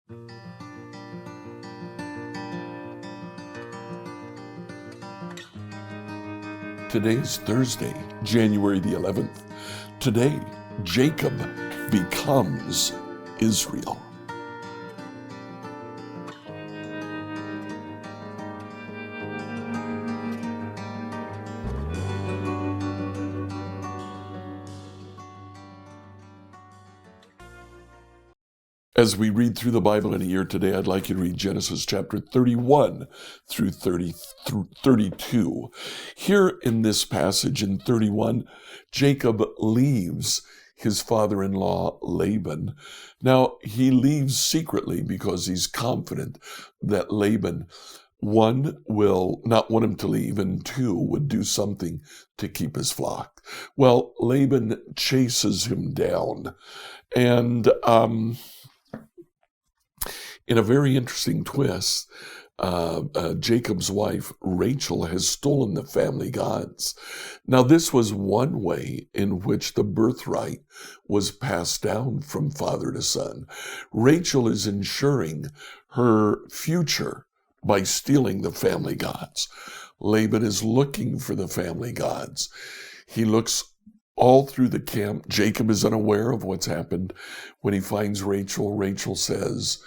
Today is Thursday, January the 11th. Today, Jacob becomes Israel. As we read through the Bible in a year today, I'd like you to read Genesis chapter 31 through 32. Here in this passage in 31, Jacob leaves his father-in-law Laban. Now, he leaves secretly because he's confident that Laban, one, will not want him to leave, and two, would do something to keep his flock. Well, Laban chases him down, and in a very interesting twist, Jacob's wife, Rachel, has stolen the family gods. Now, this was one way in which the birthright was passed down from father to son. Rachel is ensuring her future by stealing the family gods. Laban is looking for the family gods. He looks all through the camp. Jacob is unaware of what's happened. When he finds Rachel, Rachel says,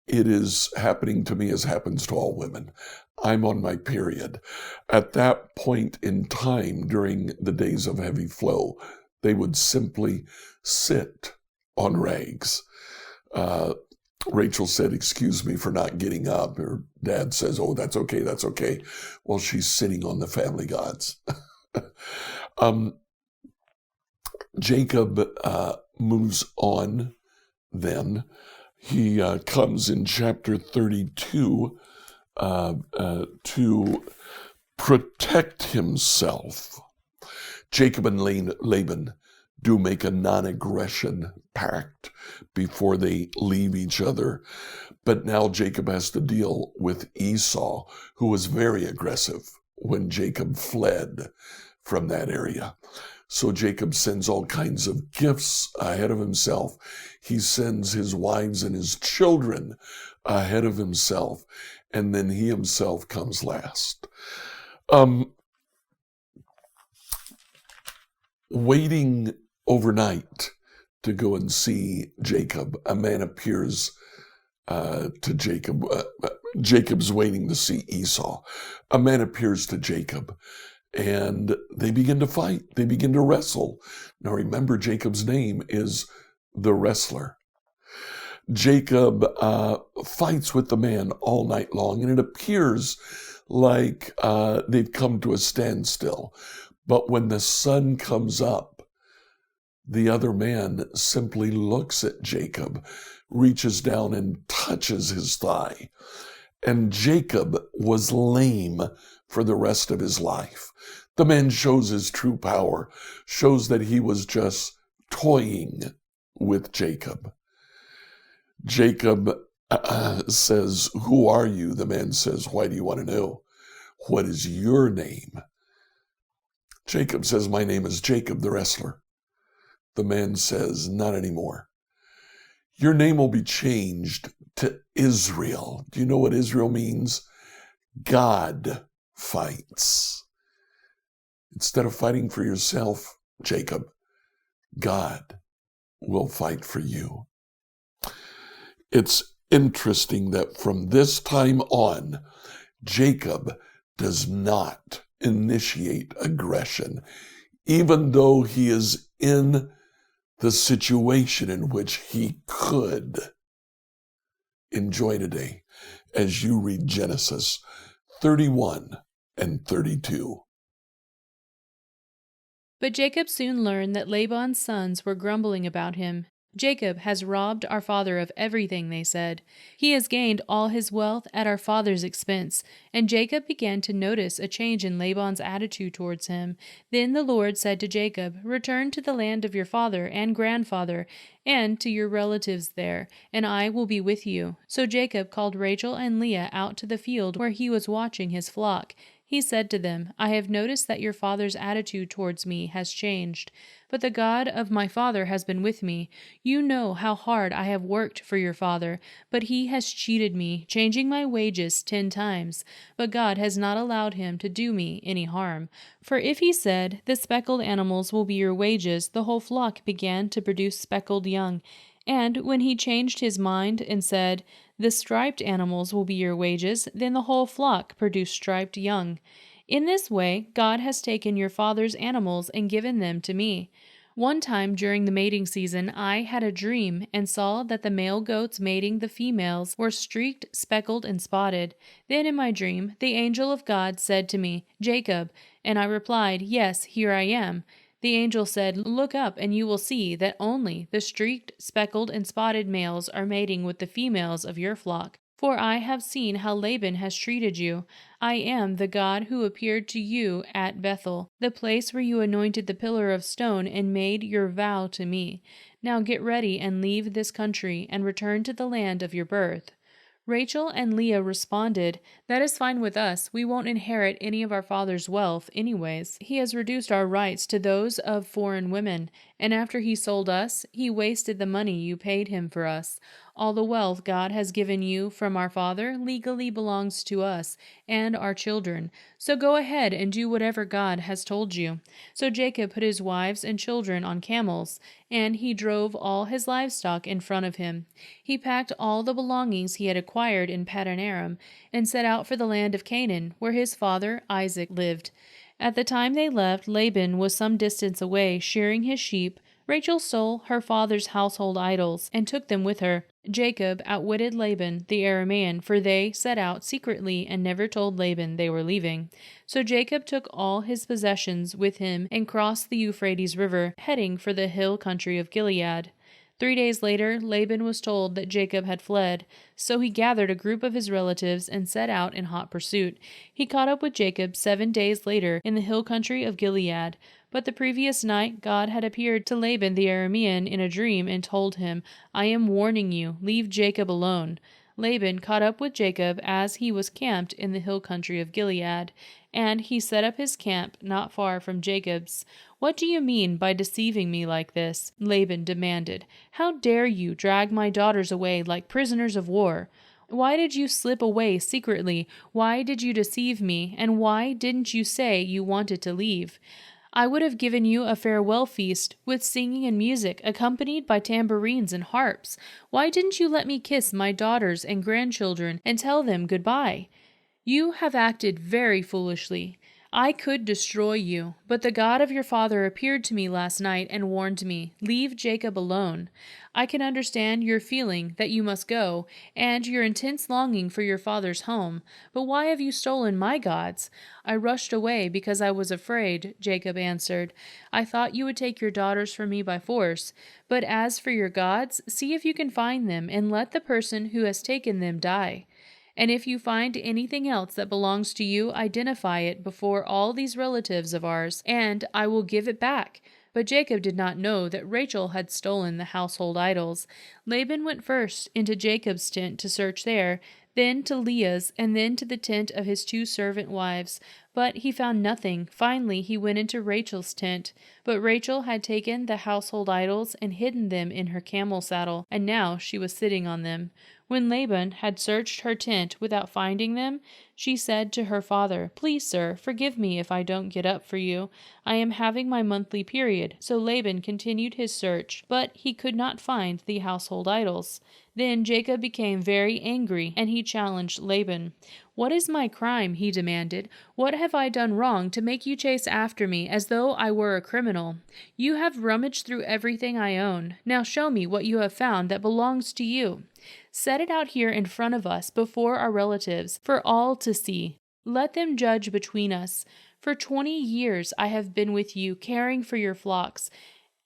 it is happening to me as happens to all women. I'm on my period. At that point in time, during the days of heavy flow, they would simply sit on rags. Rachel said, "Excuse me for not getting up." Her dad says, "Oh, that's okay, that's okay." Well, she's sitting on the family gods. Jacob moves on then. He comes in chapter 32 to protect himself. Jacob and Laban do make a non-aggression pact before they leave each other. But now Jacob has to deal with Esau, who was very aggressive when Jacob fled from that area. So Jacob sends all kinds of gifts ahead of himself. He sends his wives and his children ahead of himself, and then he himself comes last. Waiting overnight to go and see Jacob, a man appears to Jacob. Jacob's waiting to see Esau. A man appears to Jacob, and they begin to fight. They begin to wrestle. Now remember, Jacob's name is the wrestler. Jacob fights with the man all night long, and it appears like they've come to a standstill. But when the sun comes up, the other man simply looks at Jacob, reaches down and touches his thigh. And Jacob was lame for the rest of his life. The man shows his true power, shows that he was just toying with Jacob. Jacob says, "Who are you?" The man says, "Why do you want to know? What is your name?" Jacob says, "My name is Jacob the wrestler." The man says, "Not anymore. Your name will be changed to Israel." Do you know what Israel means? God fights. Instead of fighting for yourself, Jacob, God will fight for you. It's interesting that from this time on, Jacob does not initiate aggression, even though he is in the situation in which he could. Enjoy today as you read Genesis 31 and 32. But Jacob soon learned that Laban's sons were grumbling about him. "Jacob has robbed our father of everything," they said. "He has gained all his wealth at our father's expense." And Jacob began to notice a change in Laban's attitude towards him. Then the Lord said to Jacob, "Return to the land of your father and grandfather, and to your relatives there, and I will be with you." So Jacob called Rachel and Leah out to the field where he was watching his flock. He said to them, I have noticed that your father's attitude towards me has changed, but the God of my father has been with me. You know how hard I have worked for your father, but he has cheated me, changing my wages 10 times. But God has not allowed him to do me any harm. For if he said, the speckled animals will be your wages, the whole flock began to produce speckled young. And when he changed his mind and said, the striped animals will be your wages, then the whole flock produced striped young. In this way, God has taken your father's animals and given them to me. One time during the mating season, I had a dream and saw that the male goats mating the females were streaked, speckled, and spotted. Then in my dream, the angel of God said to me, Jacob, and I replied, Yes, here I am. The angel said, Look up, and you will see that only the streaked, speckled, and spotted males are mating with the females of your flock. For I have seen how Laban has treated you. I am the God who appeared to you at Bethel, the place where you anointed the pillar of stone and made your vow to me. Now get ready and leave this country and return to the land of your birth. Rachel and Leah responded, That is fine with us. We won't inherit any of our father's wealth anyways. He has reduced our rights to those of foreign women, and after he sold us, he wasted the money you paid him for us. All the wealth God has given you from our father legally belongs to us and our children. So go ahead and do whatever God has told you. So Jacob put his wives and children on camels, and he drove all his livestock in front of him. He packed all the belongings he had acquired in Paddan Aram and set out for the land of Canaan, where his father Isaac lived. At the time they left, Laban was some distance away, shearing his sheep. Rachel stole her father's household idols and took them with her. Jacob outwitted Laban the Aramean, for they set out secretly and never told Laban they were leaving. So Jacob took all his possessions with him and crossed the Euphrates River, heading for the hill country of Gilead. 3 days later, Laban was told that Jacob had fled, so he gathered a group of his relatives and set out in hot pursuit. He caught up with Jacob 7 days later in the hill country of Gilead. But the previous night God had appeared to Laban the Aramean in a dream and told him, I am warning you, leave Jacob alone. Laban caught up with Jacob as he was camped in the hill country of Gilead, and he set up his camp not far from Jacob's. What do you mean by deceiving me like this? Laban demanded. How dare you drag my daughters away like prisoners of war? Why did you slip away secretly? Why did you deceive me? And why didn't you say you wanted to leave? I would have given you a farewell feast with singing and music, accompanied by tambourines and harps. Why didn't you let me kiss my daughters and grandchildren and tell them goodbye? You have acted very foolishly. I could destroy you, but the God of your father appeared to me last night and warned me, leave Jacob alone. I can understand your feeling that you must go, and your intense longing for your father's home, but why have you stolen my gods? I rushed away because I was afraid, Jacob answered. I thought you would take your daughters from me by force, but as for your gods, see if you can find them, and let the person who has taken them die. And if you find anything else that belongs to you, identify it before all these relatives of ours, and I will give it back. But Jacob did not know that Rachel had stolen the household idols. Laban went first into Jacob's tent to search there, then to Leah's, and then to the tent of his 2 servant wives. But he found nothing. Finally, he went into Rachel's tent. But Rachel had taken the household idols and hidden them in her camel saddle, and now she was sitting on them. When Laban had searched her tent without finding them, she said to her father, Please, sir, forgive me if I don't get up for you. I am having my monthly period. So Laban continued his search, but he could not find the household idols. Then Jacob became very angry, and he challenged Laban. What is my crime? He demanded. What have I done wrong to make you chase after me as though I were a criminal? You have rummaged through everything I own. Now show me what you have found that belongs to you. Set it out here in front of us before our relatives, for all to see. Let them judge between us. For 20 years I have been with you, caring for your flocks.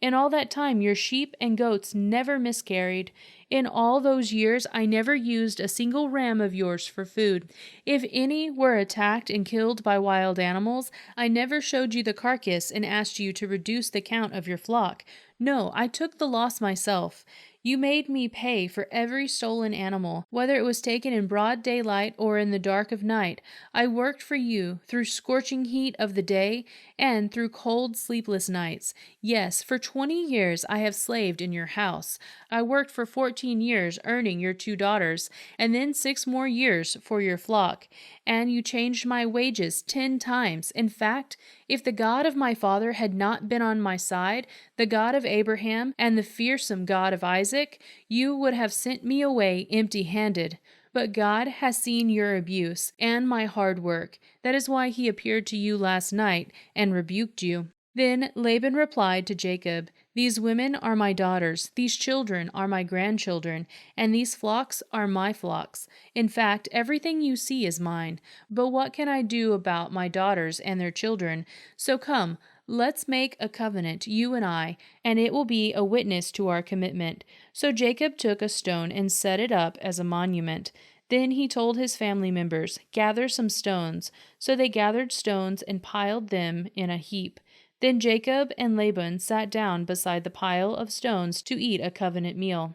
In all that time your sheep and goats never miscarried. In all those years I never used a single ram of yours for food. If any were attacked and killed by wild animals, I never showed you the carcass and asked you to reduce the count of your flock. No, I took the loss myself. You made me pay for every stolen animal, whether it was taken in broad daylight or in the dark of night. I worked for you through scorching heat of the day and through cold, sleepless nights. Yes, for 20 years I have slaved in your house. I worked for 14 years earning your 2 daughters, and then 6 more years for your flock. And you changed my wages 10 times. In fact, if the God of my father had not been on my side, the God of Abraham and the fearsome God of Isaac, you would have sent me away empty-handed. But God has seen your abuse and my hard work. That is why he appeared to you last night and rebuked you. Then Laban replied to Jacob, These women are my daughters, these children are my grandchildren, and these flocks are my flocks. In fact, everything you see is mine. But what can I do about my daughters and their children? So come, let's make a covenant, you and I, and it will be a witness to our commitment. So Jacob took a stone and set it up as a monument. Then he told his family members, Gather some stones. So they gathered stones and piled them in a heap. Then Jacob and Laban sat down beside the pile of stones to eat a covenant meal.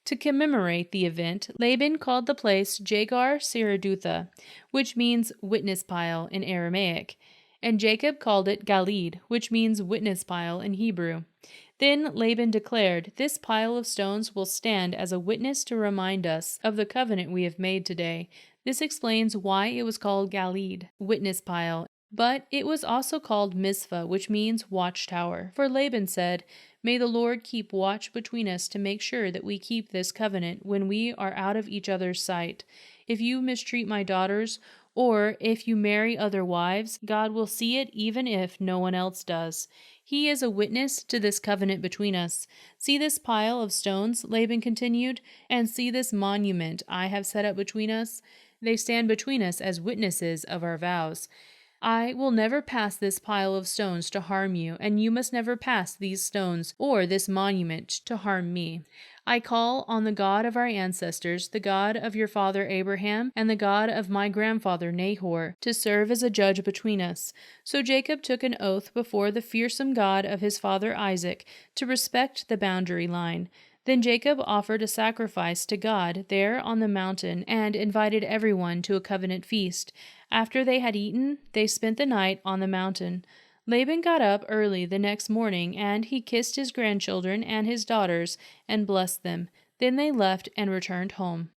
To commemorate the event, Laban called the place Jagar Saradutha, which means witness pile in Aramaic, and Jacob called it Galid, which means witness pile in Hebrew. Then Laban declared, This pile of stones will stand as a witness to remind us of the covenant we have made today. This explains why it was called Galid, witness pile. But it was also called Mizpah, which means watchtower. For Laban said, May the Lord keep watch between us to make sure that we keep this covenant when we are out of each other's sight. If you mistreat my daughters, or if you marry other wives, God will see it even if no one else does. He is a witness to this covenant between us. See this pile of stones, Laban continued, and see this monument I have set up between us? They stand between us as witnesses of our vows. I will never pass this pile of stones to harm you, and you must never pass these stones or this monument to harm me. I call on the God of our ancestors, the God of your father Abraham, and the God of my grandfather Nahor, to serve as a judge between us. So Jacob took an oath before the fearsome God of his father Isaac to respect the boundary line. Then Jacob offered a sacrifice to God there on the mountain and invited everyone to a covenant feast. After they had eaten, they spent the night on the mountain. Laban got up early the next morning, and he kissed his grandchildren and his daughters and blessed them. Then they left and returned home.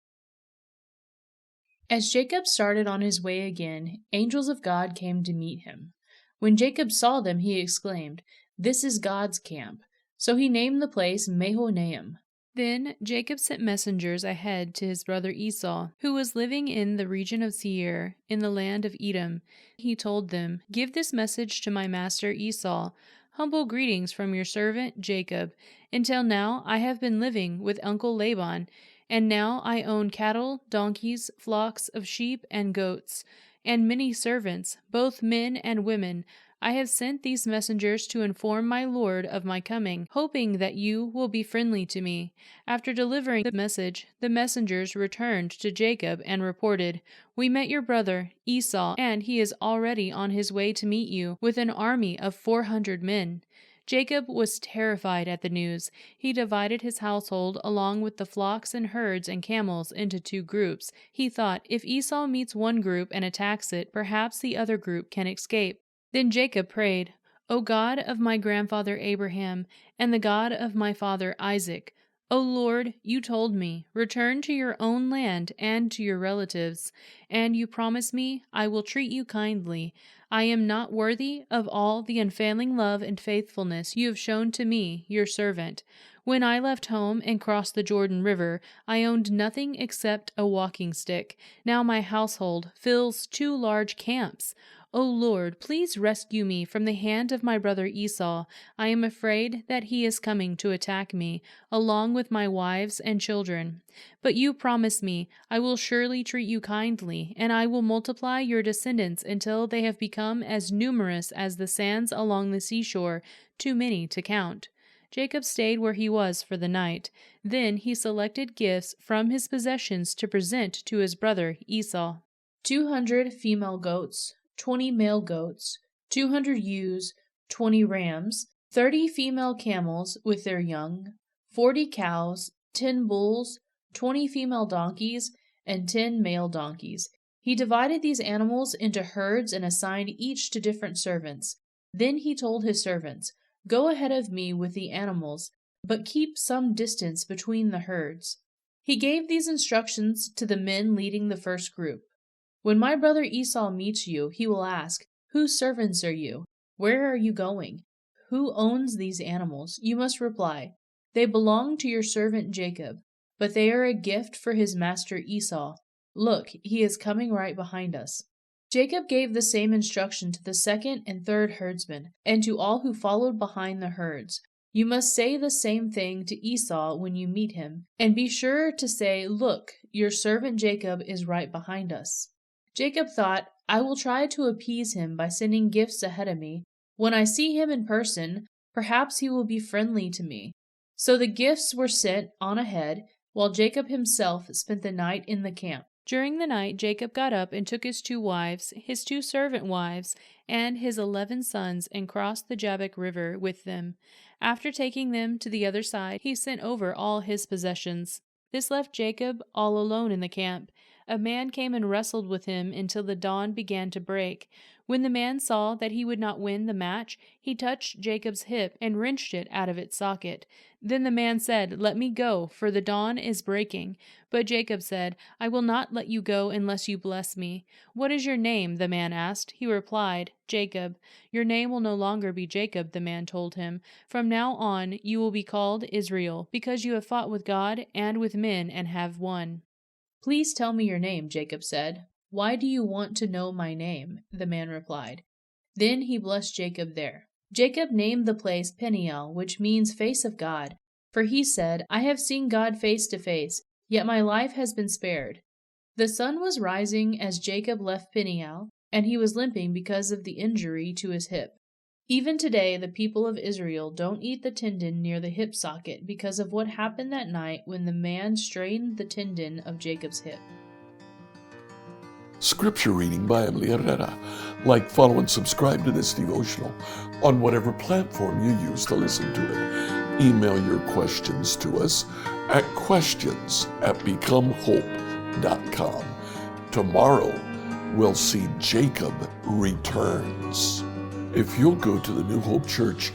As Jacob started on his way again, angels of God came to meet him. When Jacob saw them, he exclaimed, This is God's camp. So he named the place Mahanaim. Then Jacob sent messengers ahead to his brother Esau, who was living in the region of Seir, in the land of Edom. He told them, Give this message to my master Esau. Humble greetings from your servant Jacob. Until now I have been living with Uncle Laban, and now I own cattle, donkeys, flocks of sheep and goats, and many servants, both men and women. I have sent these messengers to inform my lord of my coming, hoping that you will be friendly to me. After delivering the message, the messengers returned to Jacob and reported, We met your brother, Esau, and he is already on his way to meet you with an army of 400 men. Jacob was terrified at the news. He divided his household along with the flocks and herds and camels into 2 groups. He thought, if Esau meets one group and attacks it, perhaps the other group can escape. Then Jacob prayed, O God of my grandfather Abraham, and the God of my father Isaac, O Lord, you told me, return to your own land and to your relatives, and you promise me, I will treat you kindly. I am not worthy of all the unfailing love and faithfulness you have shown to me, your servant. When I left home and crossed the Jordan River, I owned nothing except a walking stick. Now my household fills 2 large camps. O Lord, please rescue me from the hand of my brother Esau. I am afraid that he is coming to attack me, along with my wives and children. But you promise me, I will surely treat you kindly, and I will multiply your descendants until they have become as numerous as the sands along the seashore, too many to count. Jacob stayed where he was for the night. Then he selected gifts from his possessions to present to his brother Esau. 200 female goats, 20 male goats, 200 ewes, 20 rams, 30 female camels with their young, 40 cows, 10 bulls, 20 female donkeys, and 10 male donkeys. He divided these animals into herds and assigned each to different servants. Then he told his servants, "Go ahead of me with the animals, but keep some distance between the herds." He gave these instructions to the men leading the first group. "When my brother Esau meets you, he will ask, 'Whose servants are you? Where are you going? Who owns these animals?' You must reply, 'They belong to your servant Jacob, but they are a gift for his master Esau. Look, he is coming right behind us.'" Jacob gave the same instruction to the second and third herdsmen, and to all who followed behind the herds. "You must say the same thing to Esau when you meet him, and be sure to say, 'Look, your servant Jacob is right behind us.'" Jacob thought, "I will try to appease him by sending gifts ahead of me. When I see him in person, perhaps he will be friendly to me." So the gifts were sent on ahead, while Jacob himself spent the night in the camp. During the night, Jacob got up and took his 2 wives, his 2 servant wives, and his 11 sons, and crossed the Jabbok River with them. After taking them to the other side, he sent over all his possessions. This left Jacob all alone in the camp. A man came and wrestled with him until the dawn began to break. When the man saw that he would not win the match, he touched Jacob's hip and wrenched it out of its socket. Then the man said, "Let me go, for the dawn is breaking." But Jacob said, "I will not let you go unless you bless me." "What is your name?" the man asked. He replied, "Jacob." "Your name will no longer be Jacob," the man told him. "From now on you will be called Israel, because you have fought with God and with men and have won." "Please tell me your name," Jacob said. "Why do you want to know my name?" the man replied. Then he blessed Jacob there. Jacob named the place Peniel, which means face of God, for he said, "I have seen God face to face, yet my life has been spared." The sun was rising as Jacob left Peniel, and he was limping because of the injury to his hip. Even today, the people of Israel don't eat the tendon near the hip socket because of what happened that night when the man strained the tendon of Jacob's hip. Scripture reading by Emily Herrera. Like, follow, and subscribe to this devotional on whatever platform you use to listen to it. Email your questions to us at questions@becomehope.com. Tomorrow, we'll see Jacob returns. If you'll go to the New Hope Church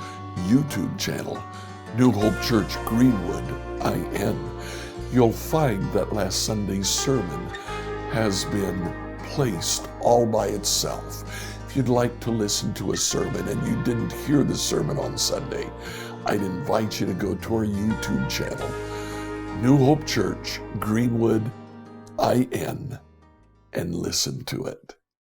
YouTube channel, New Hope Church Greenwood, IN, you'll find that last Sunday's sermon has been placed all by itself. If you'd like to listen to a sermon and you didn't hear the sermon on Sunday, I'd invite you to go to our YouTube channel, New Hope Church Greenwood, IN, and listen to it.